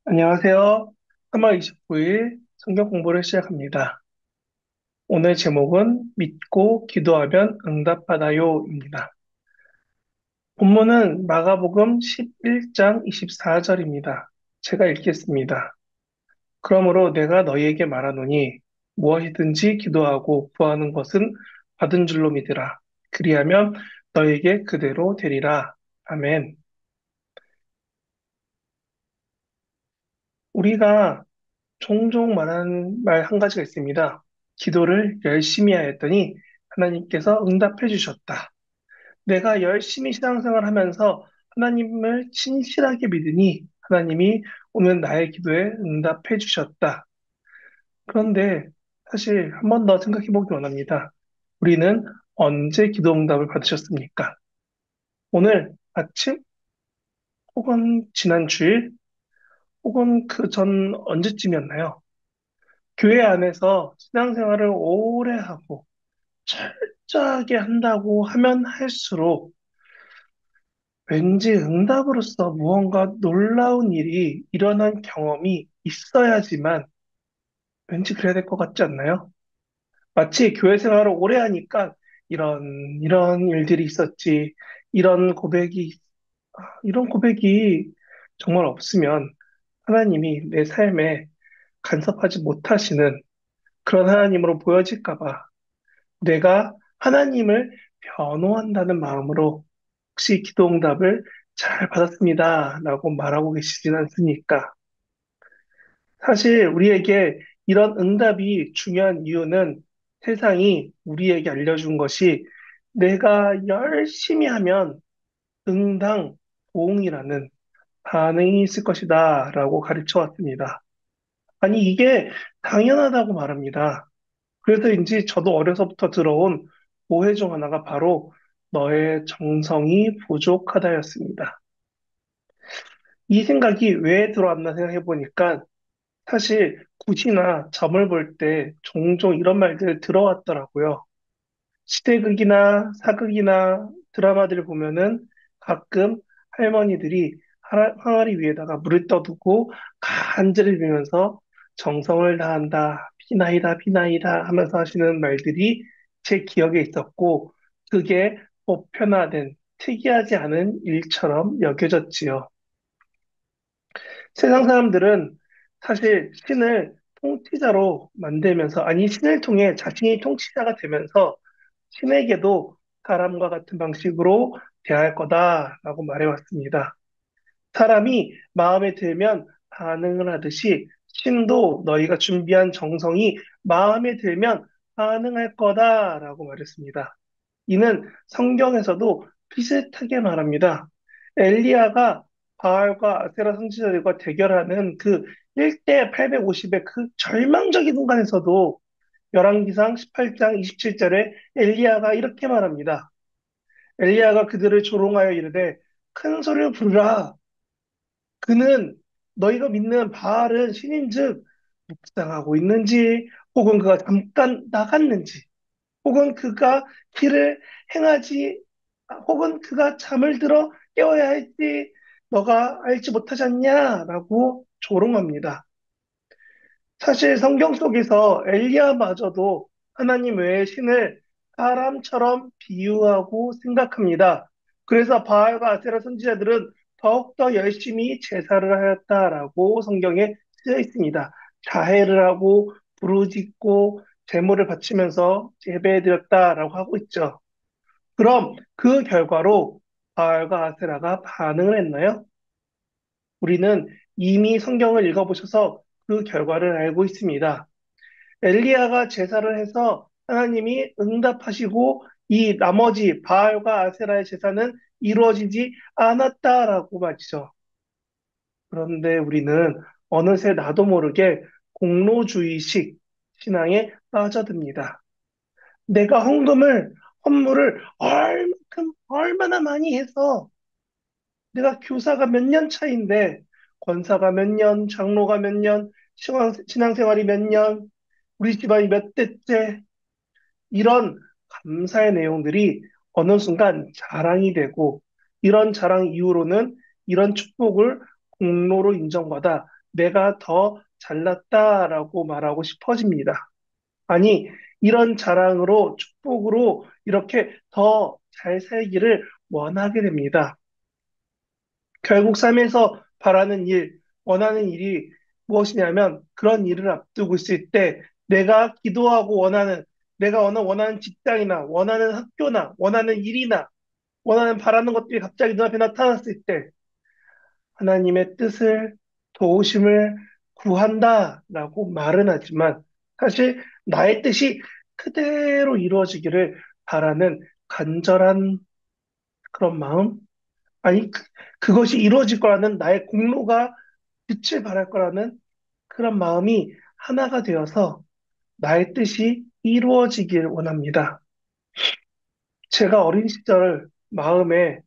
안녕하세요. 3월 29일 성경 공부를 시작합니다. 오늘 제목은 믿고 기도하면 응답받아요입니다. 본문은 마가복음 11장 24절입니다. 제가 읽겠습니다. 그러므로 내가 너희에게 말하노니 무엇이든지 기도하고 구하는 것은 받은 줄로 믿으라. 그리하면 너희에게 그대로 되리라. 아멘. 우리가 종종 말하는 말 한 가지가 있습니다. 기도를 열심히 하였더니 하나님께서 응답해 주셨다. 내가 열심히 신앙생활 하면서 하나님을 진실하게 믿으니 하나님이 오늘 나의 기도에 응답해 주셨다. 그런데 사실 한 번 더 생각해 보기 원합니다. 우리는 언제 기도 응답을 받으셨습니까? 오늘 아침 혹은 지난 주일 혹은 그 전 언제쯤이었나요? 교회 안에서 신앙생활을 오래 하고 철저하게 한다고 하면 할수록 왠지 응답으로서 무언가 놀라운 일이 일어난 경험이 있어야지만 왠지 그래야 될 것 같지 않나요? 마치 교회 생활을 오래 하니까 이런, 이런 일들이 있었지, 이런 고백이, 이런 고백이 정말 없으면 하나님이 내 삶에 간섭하지 못하시는 그런 하나님으로 보여질까 봐 내가 하나님을 변호한다는 마음으로 혹시 기도응답을 잘 받았습니다. 라고 말하고 계시진 않습니까? 사실 우리에게 이런 응답이 중요한 이유는 세상이 우리에게 알려준 것이 내가 열심히 하면 응당 보응이라는 반응이 있을 것이다. 라고 가르쳐 왔습니다. 아니, 이게 당연하다고 말합니다. 그래서인지 저도 어려서부터 들어온 오해 중 하나가 바로 너의 정성이 부족하다였습니다. 이 생각이 왜 들어왔나 생각해 보니까 사실 굿이나 점을 볼 때 종종 이런 말들 들어왔더라고요. 시대극이나 사극이나 드라마들을 보면은 가끔 할머니들이 항아리 위에다가 물을 떠두고 간절히 빌면서 정성을 다한다, 비나이다, 비나이다 하면서 하시는 말들이 제 기억에 있었고, 그게 보편화된 특이하지 않은 일처럼 여겨졌지요. 세상 사람들은 사실 신을 통치자로 만들면서, 아니, 신을 통해 자신이 통치자가 되면서 신에게도 사람과 같은 방식으로 대할 거다라고 말해왔습니다. 사람이 마음에 들면 반응을 하듯이 신도 너희가 준비한 정성이 마음에 들면 반응할 거다라고 말했습니다. 이는 성경에서도 비슷하게 말합니다. 엘리야가 바알과 아세라 선지자들과 대결하는 그 1대 850의 그 절망적인 순간에서도 열왕기상 18장 27절에 엘리야가 이렇게 말합니다. 엘리야가 그들을 조롱하여 이르되 큰 소리로 부르라. 그는 너희가 믿는 바알은 신인즉 묵상하고 있는지 혹은 그가 잠깐 나갔는지 혹은 그가 길을 행하지 혹은 그가 잠을 들어 깨워야 할지 너가 알지 못하지 않냐라고 조롱합니다. 사실 성경 속에서 엘리야마저도 하나님 외의 신을 사람처럼 비유하고 생각합니다. 그래서 바알과 아세라 선지자들은 더욱더 열심히 제사를 하였다라고 성경에 쓰여 있습니다. 자해를 하고 부르짖고 제물을 바치면서 예배해드렸다라고 하고 있죠. 그럼 그 결과로 바알과 아세라가 반응을 했나요? 우리는 이미 성경을 읽어보셔서 그 결과를 알고 있습니다. 엘리야가 제사를 해서 하나님이 응답하시고 이 나머지 바알과 아세라의 제사는 이루어지지 않았다라고 말이죠. 그런데 우리는 어느새 나도 모르게 공로주의식 신앙에 빠져듭니다. 내가 헌물을 얼마나 많이 해서 내가 교사가 몇 년 차인데 권사가 몇 년, 장로가 몇 년, 신앙생활이 몇 년, 우리 집안이 몇 대째 이런 감사의 내용들이 어느 순간 자랑이 되고 이런 자랑 이후로는 이런 축복을 공로로 인정받아 내가 더 잘났다라고 말하고 싶어집니다. 아니, 이런 자랑으로, 축복으로 이렇게 더 잘 살기를 원하게 됩니다. 결국 삶에서 바라는 일, 원하는 일이 무엇이냐면 그런 일을 앞두고 있을 때 내가 기도하고 내가 원하는 직장이나 원하는 학교나 원하는 일이나 원하는 바라는 것들이 갑자기 눈앞에 나타났을 때 하나님의 뜻을, 도우심을 구한다라고 말은 하지만 사실 나의 뜻이 그대로 이루어지기를 바라는 간절한 그런 마음? 아니, 그것이 이루어질 거라는 나의 공로가 빛을 발할 거라는 그런 마음이 하나가 되어서 나의 뜻이 이루어지길 원합니다. 제가 어린 시절 마음에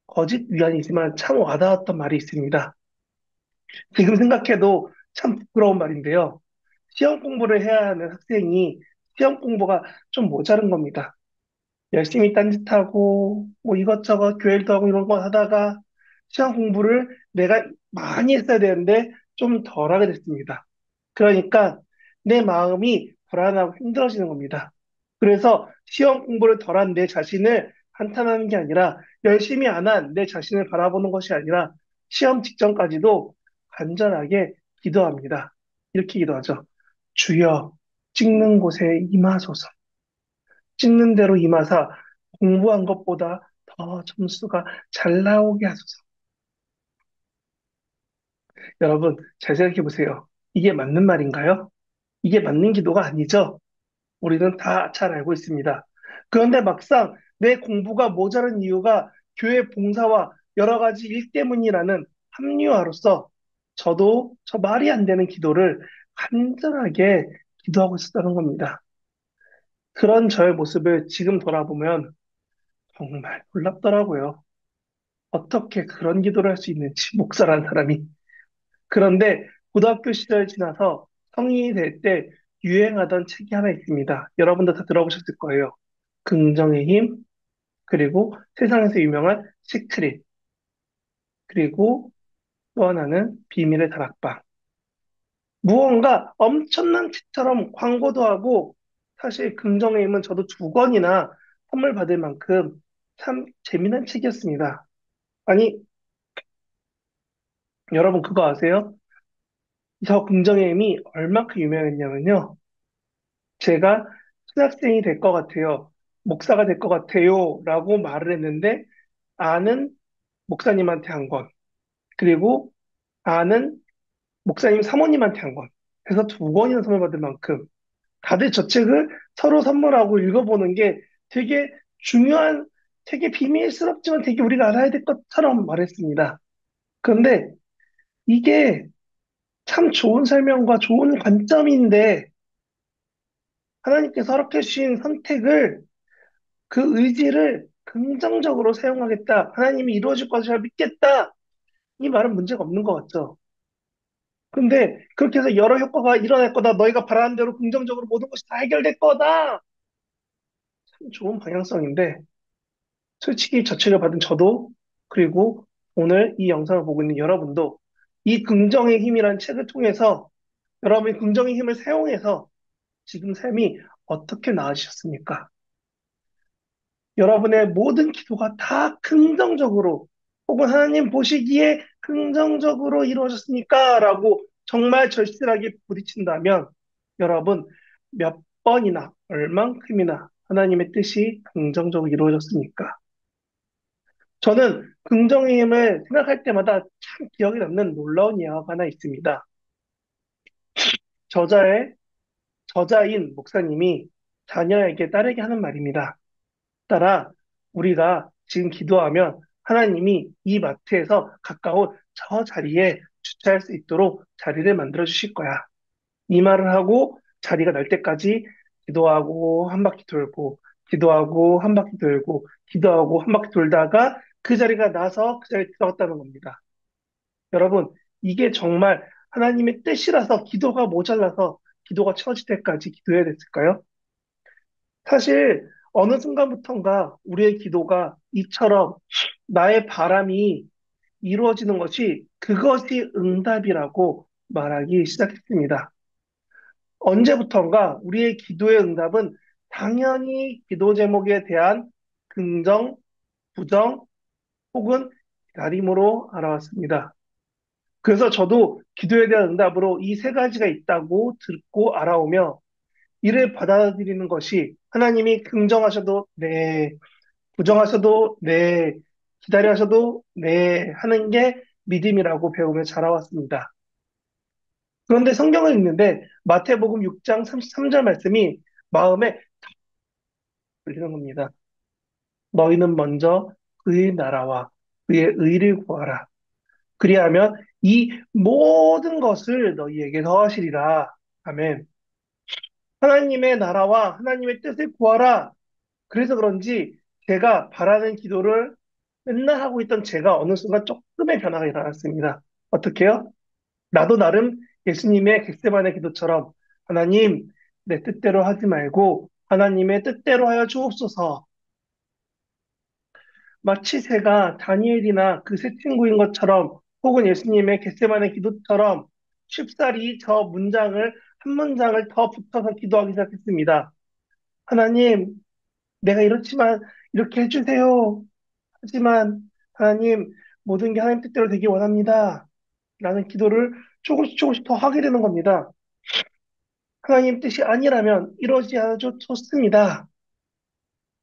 거짓 위안이지만 참 와닿았던 말이 있습니다. 지금 생각해도 참 부끄러운 말인데요. 시험 공부를 해야 하는 학생이 시험 공부가 좀 모자른 겁니다. 열심히 딴짓하고 뭐 이것저것 교회도 하고 이런 거 하다가 시험 공부를 내가 많이 했어야 되는데 좀 덜하게 됐습니다. 그러니까 내 마음이 불안하고 힘들어지는 겁니다. 그래서 시험 공부를 덜한 내 자신을 한탄하는 게 아니라 열심히 안 한 내 자신을 바라보는 것이 아니라 시험 직전까지도 간절하게 기도합니다. 이렇게 기도하죠. 주여 찍는 곳에 임하소서. 찍는 대로 임하사 공부한 것보다 더 점수가 잘 나오게 하소서. 여러분, 잘 생각해 보세요. 이게 맞는 말인가요? 이게 맞는 기도가 아니죠? 우리는 다 잘 알고 있습니다. 그런데 막상 내 공부가 모자란 이유가 교회 봉사와 여러 가지 일 때문이라는 합리화로서 저도 저 말이 안 되는 기도를 간절하게 기도하고 있었다는 겁니다. 그런 저의 모습을 지금 돌아보면 정말 놀랍더라고요. 어떻게 그런 기도를 할 수 있는지, 목사라는 사람이. 그런데 고등학교 시절 지나서 성인이 될 때 유행하던 책이 하나 있습니다. 여러분도 다 들어보셨을 거예요. 긍정의 힘, 그리고 세상에서 유명한 시크릿, 그리고 또 하나는 비밀의 다락방. 무언가 엄청난 책처럼 광고도 하고, 사실 긍정의 힘은 저도 2권이나 선물 받을 만큼 참 재미난 책이었습니다. 아니, 여러분 그거 아세요? 저 긍정의 힘이 얼마큼 유명했냐면요. 제가 신학생이 될 것 같아요. 목사가 될 것 같아요. 라고 말을 했는데, 아는 목사님한테 한 권, 그리고 아는 목사님 사모님한테 한 권. 해서 2권이나 선물 받을 만큼 다들 저 책을 서로 선물하고 읽어보는 게 되게 중요한, 되게 비밀스럽지만 되게 우리가 알아야 될 것처럼 말했습니다. 그런데 이게 참 좋은 설명과 좋은 관점인데 하나님께서 허락해 주신 선택을 그 의지를 긍정적으로 사용하겠다. 하나님이 이루어질 것을 믿겠다. 이 말은 문제가 없는 것 같죠. 근데 그렇게 해서 여러 효과가 일어날 거다. 너희가 바라는 대로 긍정적으로 모든 것이 다 해결될 거다. 참 좋은 방향성인데 솔직히 저 책을 받은 저도 그리고 오늘 이 영상을 보고 있는 여러분도 이 긍정의 힘이라는 책을 통해서 여러분이 긍정의 힘을 사용해서 지금 삶이 어떻게 나아지셨습니까? 여러분의 모든 기도가 다 긍정적으로 혹은 하나님 보시기에 긍정적으로 이루어졌습니까? 라고 정말 절실하게 부딪힌다면 여러분 몇 번이나 얼만큼이나 하나님의 뜻이 긍정적으로 이루어졌습니까? 저는 긍정의 힘을 생각할 때마다 참 기억에 남는 놀라운 예화가 하나 있습니다. 저자의 저자인 목사님이 자녀에게 딸에게 하는 말입니다. 따라 우리가 지금 기도하면 하나님이 이 마트에서 가까운 저 자리에 주차할 수 있도록 자리를 만들어 주실 거야. 이 말을 하고 자리가 날 때까지 기도하고 한 바퀴 돌고, 기도하고 한 바퀴 돌고, 기도하고 한 바퀴 돌다가 그 자리가 나서 그 자리에 들어갔다는 겁니다. 여러분, 이게 정말 하나님의 뜻이라서 기도가 모자라서 기도가 채워질 때까지 기도해야 됐을까요? 사실 어느 순간부턴가 우리의 기도가 이처럼 나의 바람이 이루어지는 것이 그것이 응답이라고 말하기 시작했습니다. 언제부턴가 우리의 기도의 응답은 당연히 기도 제목에 대한 긍정, 부정, 혹은 기다림으로 알아왔습니다. 그래서 저도 기도에 대한 응답으로 이 세 가지가 있다고 듣고 알아오며 이를 받아들이는 것이 하나님이 긍정하셔도 네, 부정하셔도 네, 기다려 하셔도 네 하는 게 믿음이라고 배우며 자라왔습니다. 그런데 성경을 읽는데 마태복음 6장 33절 말씀이 마음에 걸리는 겁니다. 너희는 먼저 그의 나라와 그의 의를 구하라. 그리하면 이 모든 것을 너희에게 더하시리라. 아멘. 하나님의 나라와 하나님의 뜻을 구하라. 그래서 그런지 제가 바라는 기도를 맨날 하고 있던 제가 어느 순간 조금의 변화가 일어났습니다. 어떻게요? 나도 나름 예수님의 겟세마네 기도처럼 하나님, 내 뜻대로 하지 말고 하나님의 뜻대로 하여 주옵소서. 마치 새가 다니엘이나 그 새 친구인 것처럼 혹은 예수님의 겟세마네 기도처럼 쉽사리 저 문장을 한 문장을 더 붙여서 기도하기 시작했습니다. 하나님, 내가 이렇지만 이렇게 해주세요. 하지만 하나님, 모든 게 하나님 뜻대로 되기 원합니다. 라는 기도를 조금씩 조금씩 더 하게 되는 겁니다. 하나님 뜻이 아니라면 이러지 않아도 좋습니다.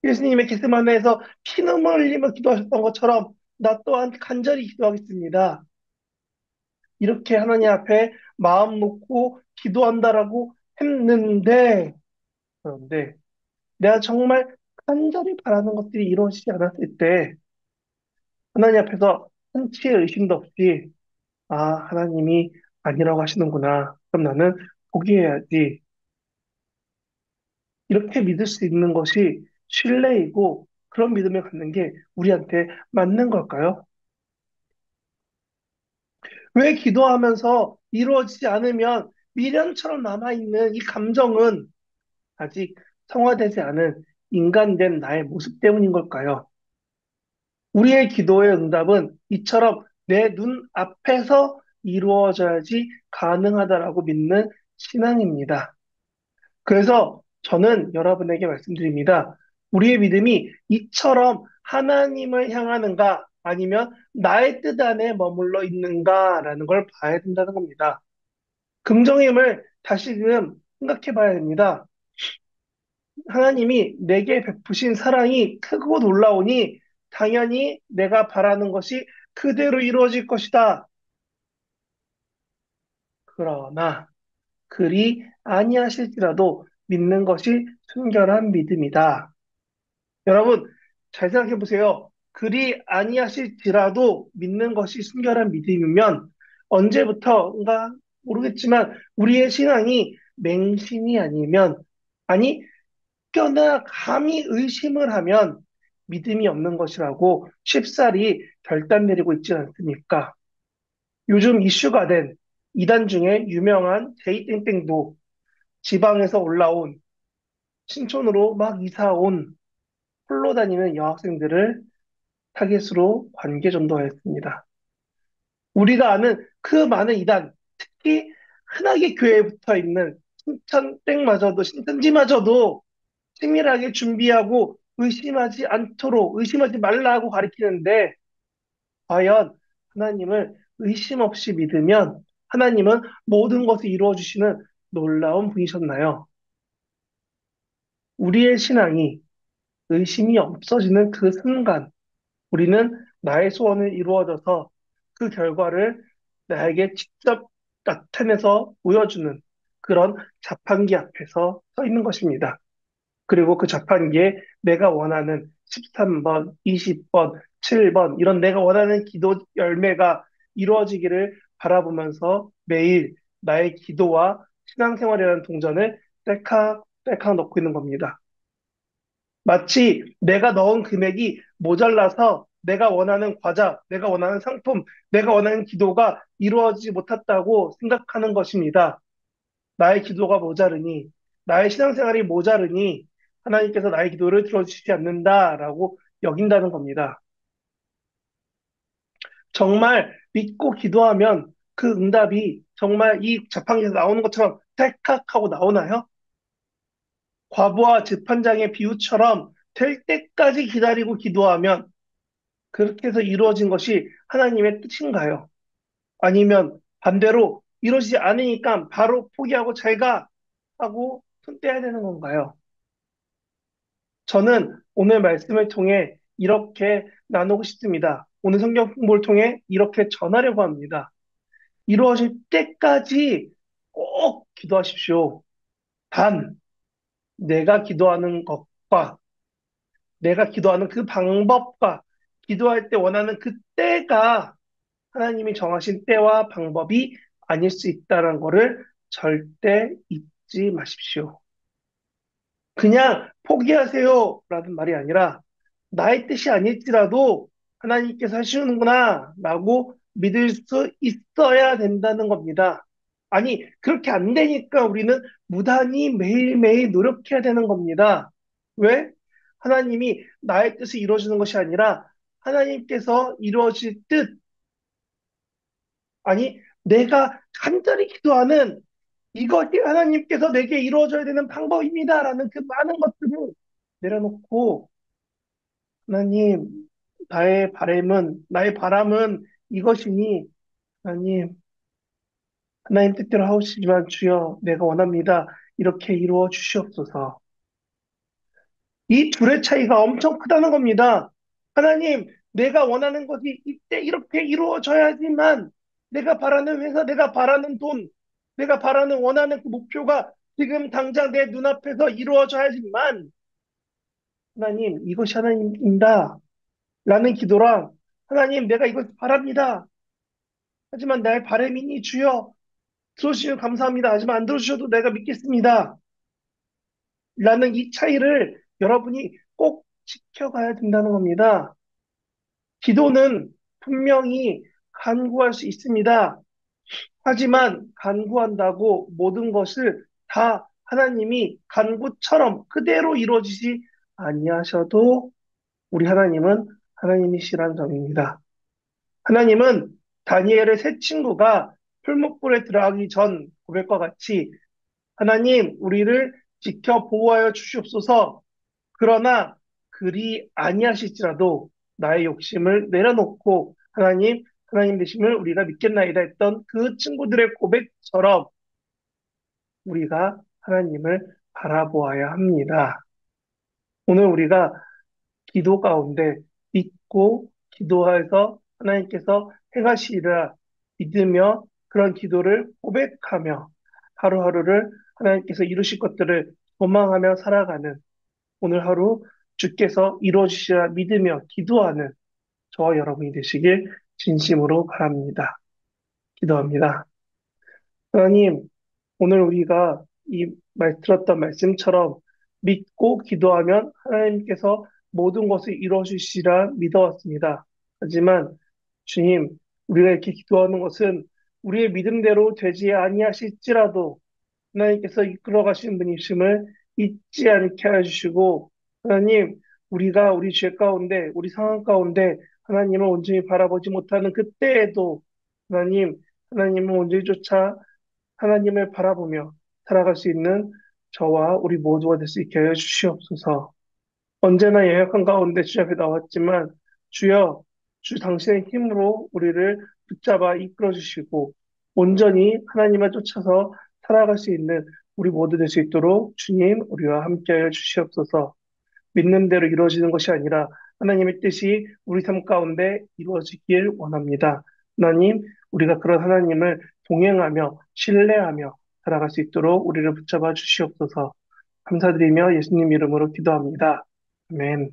예수님의 겟세마네에서 피눈물 흘리며 기도하셨던 것처럼 나 또한 간절히 기도하겠습니다. 이렇게 하나님 앞에 마음 놓고 기도한다라고 했는데, 그런데 내가 정말 간절히 바라는 것들이 이루어지지 않았을 때 하나님 앞에서 한치의 의심도 없이 아, 하나님이 아니라고 하시는구나. 그럼 나는 포기해야지. 이렇게 믿을 수 있는 것이 신뢰이고 그런 믿음을 갖는 게 우리한테 맞는 걸까요? 왜 기도하면서 이루어지지 않으면 미련처럼 남아있는 이 감정은 아직 성화되지 않은 인간된 나의 모습 때문인 걸까요? 우리의 기도의 응답은 이처럼 내 눈 앞에서 이루어져야지 가능하다라고 믿는 신앙입니다. 그래서 저는 여러분에게 말씀드립니다. 우리의 믿음이 이처럼 하나님을 향하는가 아니면 나의 뜻 안에 머물러 있는가라는 걸 봐야 된다는 겁니다. 긍정임을 다시금 생각해 봐야 됩니다. 하나님이 내게 베푸신 사랑이 크고 놀라우니 당연히 내가 바라는 것이 그대로 이루어질 것이다. 그러나 그리 아니하실지라도 믿는 것이 순결한 믿음이다. 여러분, 잘 생각해 보세요. 그리 아니하실지라도 믿는 것이 순결한 믿음이면 언제부터인가 모르겠지만 우리의 신앙이 맹신이 아니면 아니 꽤나 감히 의심을 하면 믿음이 없는 것이라고 쉽사리 결단 내리고 있지 않습니까? 요즘 이슈가 된 이단 중에 유명한 제이땡땡도 지방에서 올라온 신촌으로 막 이사 온 홀로 다니는 여학생들을 타겟으로 관계 전도하였습니다. 우리가 아는 그 많은 이단, 특히 흔하게 교회에 붙어 있는 신천땡마저도, 신천지마저도 치밀하게 준비하고 의심하지 않도록, 의심하지 말라고 가리키는데, 과연 하나님을 의심 없이 믿으면 하나님은 모든 것을 이루어 주시는 놀라운 분이셨나요? 우리의 신앙이 의심이 없어지는 그 순간, 우리는 나의 소원을 이루어져서 그 결과를 나에게 직접 나타내서 보여주는 그런 자판기 앞에서 서 있는 것입니다. 그리고 그 자판기에 내가 원하는 13번, 20번, 7번, 이런 내가 원하는 기도 열매가 이루어지기를 바라보면서 매일 나의 기도와 신앙생활이라는 동전을 딸칵, 딸칵 넣고 있는 겁니다. 마치 내가 넣은 금액이 모자라서 내가 원하는 과자, 내가 원하는 상품, 내가 원하는 기도가 이루어지지 못했다고 생각하는 것입니다. 나의 기도가 모자르니, 나의 신앙생활이 모자르니 하나님께서 나의 기도를 들어주시지 않는다라고 여긴다는 겁니다. 정말 믿고 기도하면 그 응답이 정말 이 자판기에서 나오는 것처럼 딸깍 하고 나오나요? 과부와 재판장의 비유처럼 될 때까지 기다리고 기도하면 그렇게 해서 이루어진 것이 하나님의 뜻인가요? 아니면 반대로 이루어지지 않으니까 바로 포기하고 잘가 하고 손 떼야 되는 건가요? 저는 오늘 말씀을 통해 이렇게 나누고 싶습니다. 오늘 성경 공부를 통해 이렇게 전하려고 합니다. 이루어질 때까지 꼭 기도하십시오. 단, 내가 기도하는 것과 내가 기도하는 그 방법과 기도할 때 원하는 그 때가 하나님이 정하신 때와 방법이 아닐 수 있다는 것을 절대 잊지 마십시오. 그냥 포기하세요 라는 말이 아니라 나의 뜻이 아닐지라도 하나님께서 하시는구나 라고 믿을 수 있어야 된다는 겁니다. 아니, 그렇게 안 되니까 우리는 무단히 매일매일 노력해야 되는 겁니다. 왜? 하나님이 나의 뜻을 이루어주는 것이 아니라 하나님께서 이루어질 뜻, 아니, 내가 간절히 기도하는 이것이 하나님께서 내게 이루어져야 되는 방법입니다라는 그 많은 것들을 내려놓고 하나님, 나의 바람은 이것이니 하나님, 하나님 뜻대로 하시지만 주여 내가 원합니다. 이렇게 이루어 주시옵소서. 이 둘의 차이가 엄청 크다는 겁니다. 하나님, 내가 원하는 것이 이때 이렇게 이루어져야지만 내가 바라는 회사, 내가 바라는 돈, 내가 바라는 원하는 그 목표가 지금 당장 내 눈앞에서 이루어져야지만 하나님, 이것이 하나님입니다. 라는 기도랑 하나님, 내가 이걸 바랍니다. 하지만 나의 바람이니 주여 들어주시면 감사합니다. 하지만 안 들어주셔도 내가 믿겠습니다. 라는 이 차이를 여러분이 꼭 지켜가야 된다는 겁니다. 기도는 분명히 간구할 수 있습니다. 하지만 간구한다고 모든 것을 다 하나님이 간구처럼 그대로 이루어지지 아니하셔도 우리 하나님은 하나님이시라는 점입니다. 하나님은 다니엘의 세 친구가 풀무불에 들어가기 전 고백과 같이 하나님 우리를 지켜 보호하여 주시옵소서. 그러나 그리 아니하실지라도 나의 욕심을 내려놓고 하나님 되심을 우리가 믿겠나이다 했던 그 친구들의 고백처럼 우리가 하나님을 바라보아야 합니다. 오늘 우리가 기도 가운데 믿고 기도해서 하나님께서 행하시리라 믿으며 그런 기도를 고백하며 하루하루를 하나님께서 이루실 것들을 소망하며 살아가는 오늘 하루 주께서 이루어주시라 믿으며 기도하는 저와 여러분이 되시길 진심으로 바랍니다. 기도합니다. 하나님, 오늘 우리가 들었던 말씀처럼 믿고 기도하면 하나님께서 모든 것을 이루어주시라 믿어왔습니다. 하지만 주님, 우리가 이렇게 기도하는 것은 우리의 믿음대로 되지 아니하실지라도 하나님께서 이끌어 가신 분이심을 잊지 않게 해주시고 하나님, 우리가 우리 죄 가운데, 우리 상황 가운데 하나님을 온전히 바라보지 못하는 그때에도 하나님, 하나님을 온전히 쫓아 하나님을 바라보며 살아갈 수 있는 저와 우리 모두가 될 수 있게 하여 주시옵소서. 언제나 연약한 가운데 주 앞에 나왔지만 주여, 주 당신의 힘으로 우리를 붙잡아 이끌어 주시고 온전히 하나님을 쫓아서 살아갈 수 있는 우리 모두 될 수 있도록 주님 우리와 함께 하여 주시옵소서. 믿는 대로 이루어지는 것이 아니라 하나님의 뜻이 우리 삶 가운데 이루어지길 원합니다. 하나님, 우리가 그런 하나님을 동행하며 신뢰하며 살아갈 수 있도록 우리를 붙잡아 주시옵소서. 감사드리며 예수님 이름으로 기도합니다. 아멘.